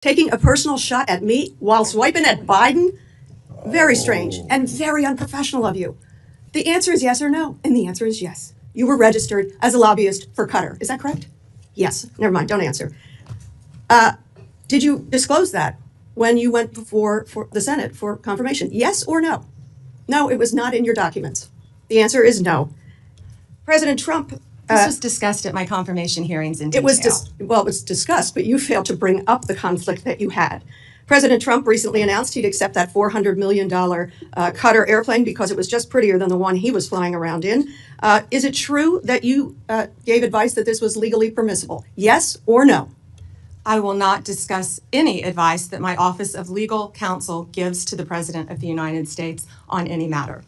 Taking a personal shot at me while swiping at Biden? Very strange and very unprofessional of you. The answer is yes or no, and the answer is yes. You were registered as a lobbyist for Qatar. Is that correct? Yes. Never mind. Don't answer. Did you disclose that when you went before for the Senate for confirmation? Yes or no? No, it was not in your documents. The answer is no. President Trump. This was discussed at my confirmation hearings in detail. It was discussed, but you failed to bring up the conflict that you had. President Trump recently announced he'd accept that $400 million Qatar airplane because it was just prettier than the one he was flying around in. Is it true that you gave advice that this was legally permissible? Yes or no? I will not discuss any advice that my Office of Legal Counsel gives to the President of the United States on any matter.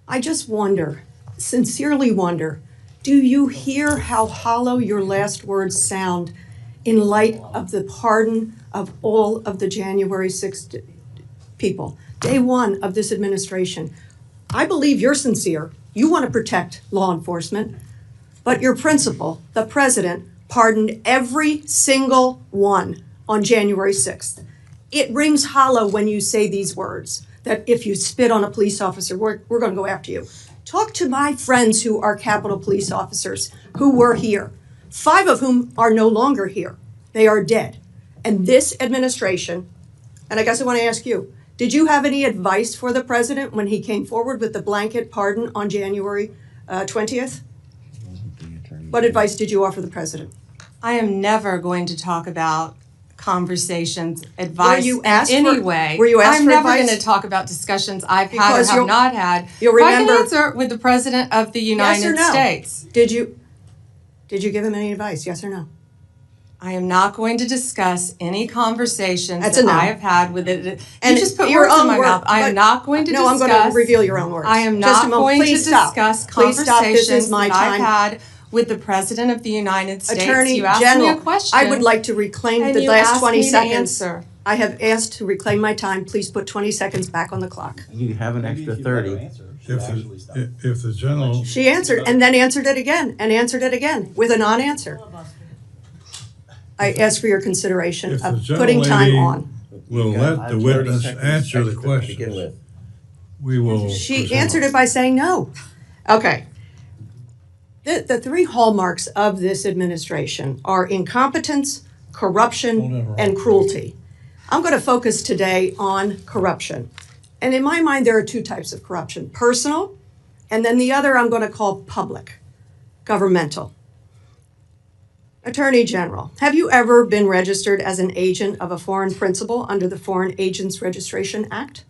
I just wonder, sincerely wonder, do you hear how hollow your last words sound in light of the pardon of all of the January 6th people, day one of this administration? I believe you're sincere. You want to protect law enforcement, but your principal, the president, pardoned every single one on January 6th. It rings hollow when you say these words, that if you spit on a police officer, we're going to go after you. Talk to my friends who are Capitol Police officers who were here, 5 of whom are no longer here. They are dead. And this administration, and I guess I want to ask you, did you have any advice for the president when he came forward with the blanket pardon on January 20th? What advice did you offer the president? I am never going to talk about conversations, advice Were you asked in any for- way. were you asked I'm for never advice? going to talk about discussions I've had Because or have you'll- not had. you'll But I remember- can answer with the President of the United Yes or no? States. Did you give him any advice? Yes or no? I am not going to discuss any conversations That's a that no. I have had with it. And You just put your words in own my word- mouth. I am but- not going to No, discuss. I'm going to reveal your own words. I am Just a not moment. going to Please stop. discuss Please stop. This is conversations my that I've time. had with the President of the United States. Attorney You asked General, me a question. I would like to reclaim and the you last asked 20 me to seconds. answer. I have asked to reclaim my time. Please put 20 seconds back on the clock. You have an extra 30. If the general, She answered and then answered it again and answered it again with a non-answer. I ask for your consideration if the of general putting time lady on. will let the witness answer the question, we will. She proceed. answered it by saying no. Okay. The 3 hallmarks of this administration are incompetence, corruption, and cruelty. I'm going to focus today on corruption. And in my mind, there are 2 types of corruption: personal, and then the other I'm going to call public, governmental. Attorney General, have you ever been registered as an agent of a foreign principal under the Foreign Agents Registration Act?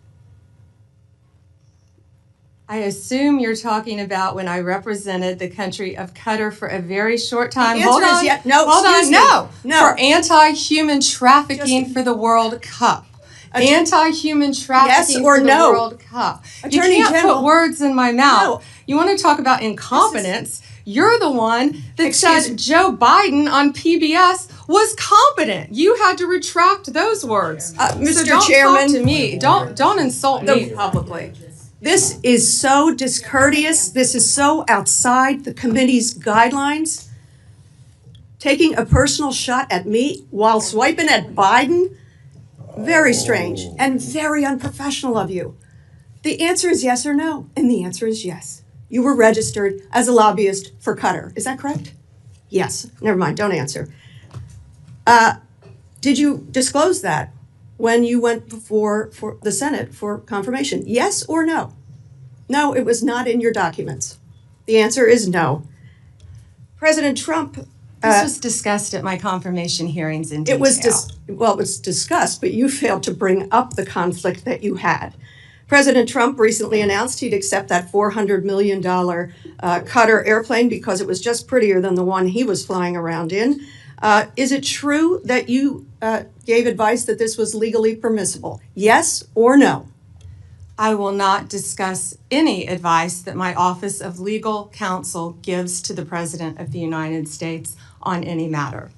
I assume you're talking about when I represented the country of Qatar for a very short time. The answer Hold is on. yes. No, Hold excuse on. me. No. No. For anti-human trafficking Just- for the World Cup. Anti-human trafficking or for the no? World Cup. Attorney you can't General- put words in my mouth. No. You want to talk about incompetence? You're the one that Excuse- said Joe Biden on PBS was competent. You had to retract those words. Mr. So don't Chairman- talk to me. Don't insult me publicly. This is so discourteous. This is so outside the committee's guidelines. Taking a personal shot at me while swiping at Biden? Very strange and very unprofessional of you. The answer is yes or no, and the answer is yes. You were registered as a lobbyist for Qatar. Is that correct? Yes. Never mind. Don't answer. Did you disclose that when you went before for the Senate for confirmation? Yes or no? No, it was not in your documents. The answer is no. President Trump. This was discussed at my confirmation hearings in detail. It was discussed, but you failed to bring up the conflict that you had. President Trump recently announced he'd accept that $400 million Qatar airplane because it was just prettier than the one he was flying around in. Is it true that you gave advice that this was legally permissible? Yes or no? I will not discuss any advice that my Office of Legal Counsel gives to the President of the United States on any matter.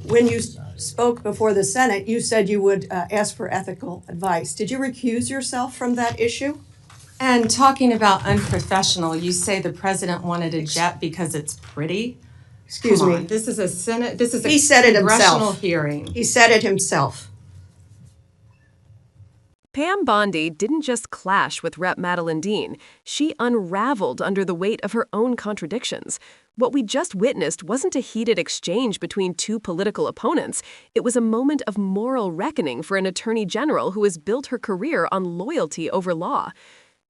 When you spoke before the Senate, you said you would ask for ethical advice. Did you recuse yourself from that issue? And talking about unprofessional, you say the President wanted a jet because it's pretty. Excuse Come me. on, this is a Senate, this is a He said it congressional himself. hearing. He said it himself. Pam Bondi didn't just clash with Rep. Madeleine Dean. She unraveled under the weight of her own contradictions. What we just witnessed wasn't a heated exchange between two political opponents. It was a moment of moral reckoning for an attorney general who has built her career on loyalty over law.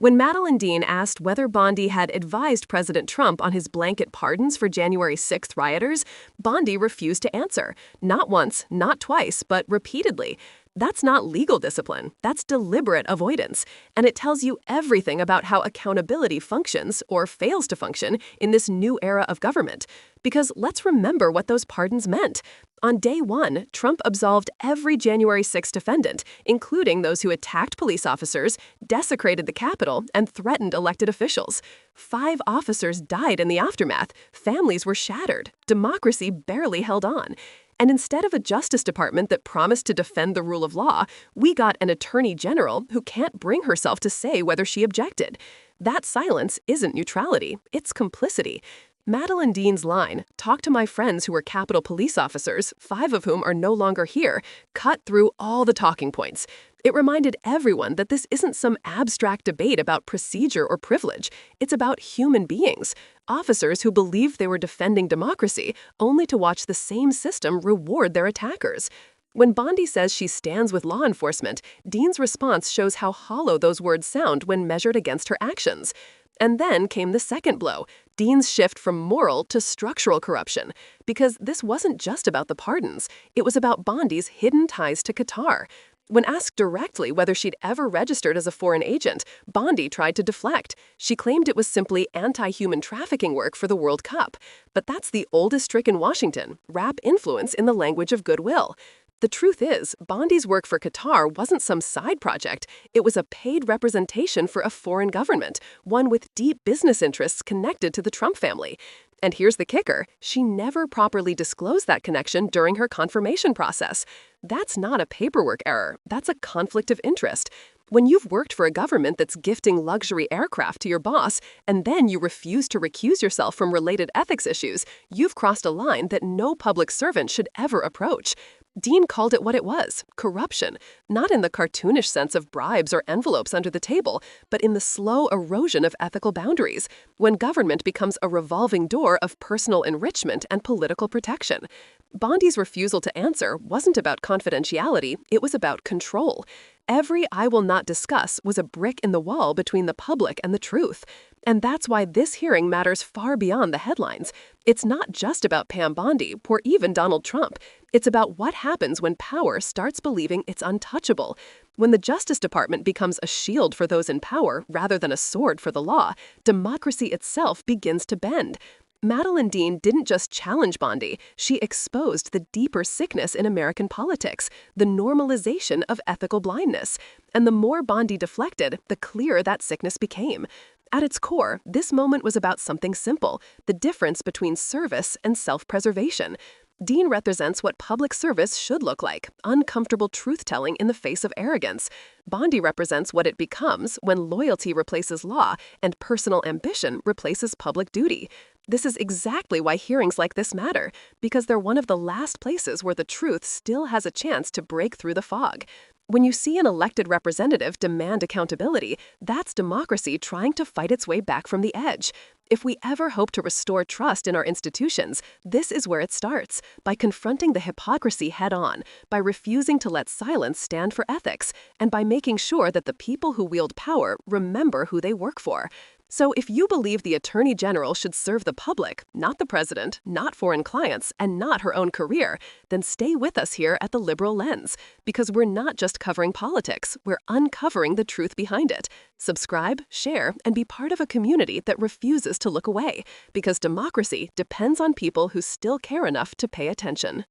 When Madeleine Dean asked whether Bondi had advised President Trump on his blanket pardons for January 6th rioters, Bondi refused to answer. Not once, not twice, but repeatedly. That's not legal discipline. That's deliberate avoidance. And it tells you everything about how accountability functions, or fails to function, in this new era of government. Because let's remember what those pardons meant. On day one, Trump absolved every January 6th defendant, including those who attacked police officers, desecrated the Capitol, and threatened elected officials. 5 officers died in the aftermath. Families were shattered. Democracy barely held on. And instead of a Justice Department that promised to defend the rule of law, we got an Attorney General who can't bring herself to say whether she objected. That silence isn't neutrality, it's complicity. Madeleine Dean's line, "Talk to my friends who were Capitol police officers, 5 of whom are no longer here," cut through all the talking points. It reminded everyone that this isn't some abstract debate about procedure or privilege. It's about human beings, officers who believed they were defending democracy, only to watch the same system reward their attackers. When Bondi says she stands with law enforcement, Dean's response shows how hollow those words sound when measured against her actions. And then came the second blow, Dean's shift from moral to structural corruption. Because this wasn't just about the pardons, it was about Bondi's hidden ties to Qatar. When asked directly whether she'd ever registered as a foreign agent, Bondi tried to deflect. She claimed it was simply anti-human trafficking work for the World Cup. But that's the oldest trick in Washington, wrap influence in the language of goodwill. The truth is, Bondi's work for Qatar wasn't some side project. It was a paid representation for a foreign government, one with deep business interests connected to the Trump family. And here's the kicker, she never properly disclosed that connection during her confirmation process. That's not a paperwork error, that's a conflict of interest. When you've worked for a government that's gifting luxury aircraft to your boss, and then you refuse to recuse yourself from related ethics issues, you've crossed a line that no public servant should ever approach. Dean called it what it was, corruption, not in the cartoonish sense of bribes or envelopes under the table, but in the slow erosion of ethical boundaries, when government becomes a revolving door of personal enrichment and political protection. Bondi's refusal to answer wasn't about confidentiality, it was about control. Every "I will not discuss" was a brick in the wall between the public and the truth. And that's why this hearing matters far beyond the headlines. It's not just about Pam Bondi or even Donald Trump. It's about what happens when power starts believing it's untouchable. When the Justice Department becomes a shield for those in power rather than a sword for the law, democracy itself begins to bend. Madeleine Dean didn't just challenge Bondi, she exposed the deeper sickness in American politics, the normalization of ethical blindness. And the more Bondi deflected, the clearer that sickness became. At its core, this moment was about something simple, the difference between service and self-preservation. Dean represents what public service should look like, uncomfortable truth-telling in the face of arrogance. Bondi represents what it becomes when loyalty replaces law and personal ambition replaces public duty. This is exactly why hearings like this matter, because they're one of the last places where the truth still has a chance to break through the fog. When you see an elected representative demand accountability, that's democracy trying to fight its way back from the edge. If we ever hope to restore trust in our institutions, this is where it starts, by confronting the hypocrisy head-on, by refusing to let silence stand for ethics, and by making sure that the people who wield power remember who they work for. So if you believe the Attorney General should serve the public, not the president, not foreign clients, and not her own career, then stay with us here at The Liberal Lens, because we're not just covering politics, we're uncovering the truth behind it. Subscribe, share, and be part of a community that refuses to look away, because democracy depends on people who still care enough to pay attention.